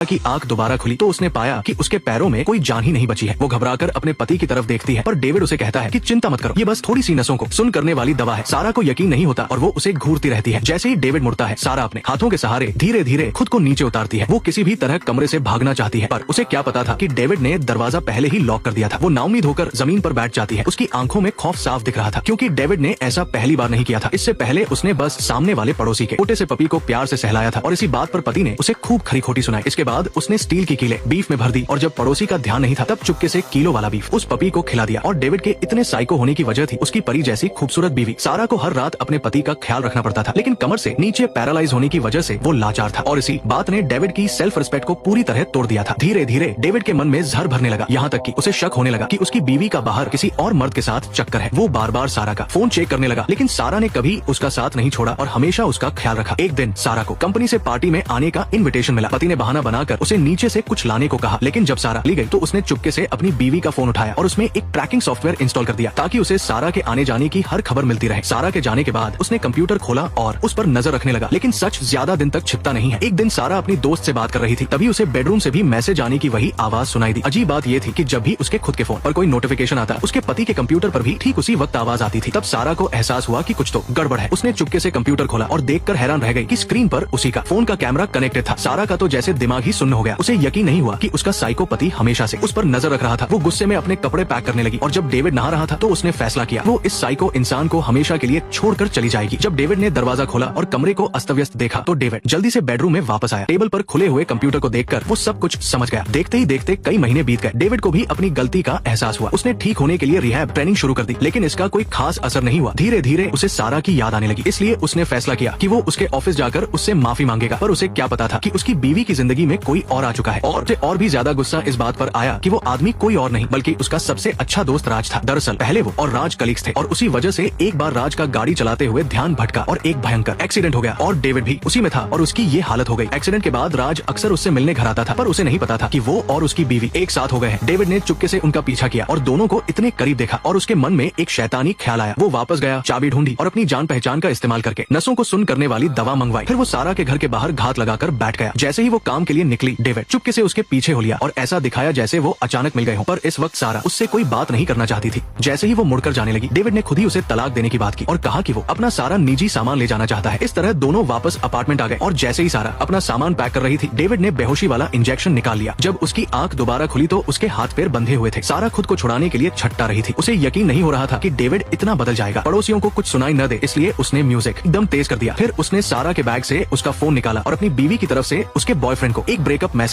की आंख दोबारा खुली तो उसने पाया कि उसके पैरों में कोई जान ही नहीं बची है। वो घबराकर अपने पति की तरफ देखती है, पर डेविड उसे कहता है कि चिंता मत करो, ये बस थोड़ी सी नसों को सुन करने वाली दवा है। सारा को यकीन नहीं होता और वो उसे घूरती रहती है। जैसे ही डेविड मुड़ता है, सारा अपने हाथों के सहारे धीरे धीरे खुद को नीचे उतारती है। वो किसी भी तरह कमरे से भागना चाहती है, पर उसे क्या पता था कि डेविड ने दरवाजा पहले ही लॉक कर दिया था। वो नाउम्मीद होकर जमीन पर बैठ जाती है। उसकी आंखों में खौफ साफ दिख रहा था, क्योंकि डेविड ने ऐसा पहली बार नहीं किया था। इससे पहले उसने बस सामने वाले पड़ोसी के छोटे से पपी को प्यार से सहलाया था और इसी बात पर पति ने उसे खूब खरी खोटी सुनाई। इसके बाद उसने स्टील की कीलें बीफ में भर दी और जब पड़ोसी का ध्यान नहीं था तब चुपके से किलो वाला बीफ उस पपी को खिला दिया। और डेविड के इतने साइको होने की वजह थी उसकी परी जैसी खूबसूरत बीवी। सारा को हर रात अपने पति का ख्याल रखना पड़ता था, लेकिन कमर से नीचे पैरालाइज होने की वजह से वो लाचार था और इसी बात ने डेविड की सेल्फ रिस्पेक्ट को पूरी तरह तोड़ दिया था। धीरे धीरे डेविड के मन में जहर भरने लगा, यहाँ तक कि उसे शक होने लगा कि उसकी बीवी का बाहर किसी और मर्द के साथ चक्कर है। वो बार बार सारा का फोन चेक करने लगा, लेकिन सारा ने कभी उसका साथ नहीं छोड़ा और हमेशा उसका ख्याल रखा। एक दिन सारा को कंपनी से पार्टी में आने का इन्विटेशन मिला। पति ने बहाना बनाकर उसे नीचे से कुछ लाने को कहा, लेकिन जब सारा ली गई तो उसने चुपके से अपनी बीवी का फोन उठाया और उसमें एक ट्रैकिंग सॉफ्टवेयर इंस्टॉल कर दिया ताकि उसे सारा के आने जाने की हर खबर मिलती रहे। सारा के जाने के बाद उसने कंप्यूटर खोला और उस पर नजर रखने लगा, लेकिन सच ज्यादा दिन तक छिपता नहीं है। एक दिन सारा अपनी दोस्त से बात कर रही थी, तभी उसे बेडरूम से भी मैसेज आने की वही आवाज सुनाई दी। अजीब बात ये थी कि जब भी उसके खुद के फोन पर कोई नोटिफिकेशन आता, उसके पति के कंप्यूटर पर भी ठीक उसी वक्त आवाज आती थी। तब सारा को एहसास हुआ कि कुछ तो गड़बड़ है। उसने चुपके से कंप्यूटर खोला और देखकर हैरान रह गई कि स्क्रीन पर उसी का फोन का कैमरा कनेक्टेड था। सारा का तो जैसे दिमाग ही सुन्न हो गया। उसे यकीन नहीं हुआ कि उसका साइको पति हमेशा से उस पर नजर रख रहा था। वो गुस्से में अपने कपड़े पैक करने लगी और जब डेविड नहा रहा था तो उसने फैसला किया वो इस साइको इंसान को हमेशा के लिए छोड़कर चली जाएगी। जब डेविड ने दरवाजा खोला और कमरे को अस्त व्यस्त देखा तो डेविड जल्दी से बेडरूम में वापस आया। टेबल पर खुले हुए कंप्यूटर को देखकर वो सब कुछ समझ गया। देखते ही देखते कई महीने बीत गए। डेविड को भी अपनी गलती का एहसास हुआ। उसने ठीक होने के लिए रिहैब ट्रेनिंग शुरू कर दी, लेकिन इसका कोई खास असर नहीं हुआ। धीरे धीरे उसे सारा की याद आने लगी, इसलिए उसने फैसला किया कि वो उसके ऑफिस जाकर उससे माफी मांगेगा। पर उसे क्या पता था कि उसकी बीवी की जिंदगी में कोई और आ चुका है। और भी ज्यादा गुस्सा इस बात पर आया कि वो आदमी कोई और नहीं बल्कि उसका सबसे अच्छा दोस्त राज था। दरअसल पहले वो और राज कलीग्स थे और उसी वजह से एक बार राज का गाड़ी चलाते हुए ध्यान भटका और एक भयंकर एक्सीडेंट हो गया और डेविड भी उसी में था और उसकी ये हालत हो गई। एक्सीडेंट के बाद राज अक्सर उससे मिलने घर आता था, पर उसे नहीं पता था कि वो और उसकी बीवी एक साथ हो गए हैं। डेविड ने चुपके से उनका पीछा किया और दोनों को इतने करीब देखा और उसके मन में एक शैतानी ख्याल आया। वो वापस गया, चाबी ढूंढी और अपनी जान पहचान का इस्तेमाल करके नसों को सुन करने वाली दवा मंगवाई। फिर वो सारा के घर के बाहर घात लगाकर बैठ गया। जैसे ही वो काम के लिए निकली, डेविड चुपके से उसके पीछे हो लिया और ऐसा दिखाया जैसे वो अचानक मिल गए हो। पर इस वक्त सारा उससे कोई बात नहीं करना चाहती थी। जैसे ही वो मुड़कर जाने लगी, डेविड ने खुद ही उसे तलाक देने की बात की और कहा कि वो अपना सारा निजी सामान ले जाना चाहता है। इस तरह दोनों वापस अपार्टमेंट आ गए और जैसे ही सारा अपना सामान पैक कर रही थी, डेविड ने बेहोशी वाला इंजेक्शन निकाल लिया। जब उसकी आंख दोबारा खुली तो उसके हाथ पैर बंधे हुए थे। सारा खुद को छुड़ाने के लिए छटता रही थी। उसे यकीन नहीं हो रहा था कि डेविड इतना बदल जाएगा। पड़ोसियों को कुछ सुनाई न दे, इसलिए उसने म्यूजिक एकदम तेज कर दिया। फिर उसने सारा के बैग से उसका फोन निकाला और अपनी बीवी की तरफ से उसके बॉयफ्रेंड को एक ब्रेकअप मैसेज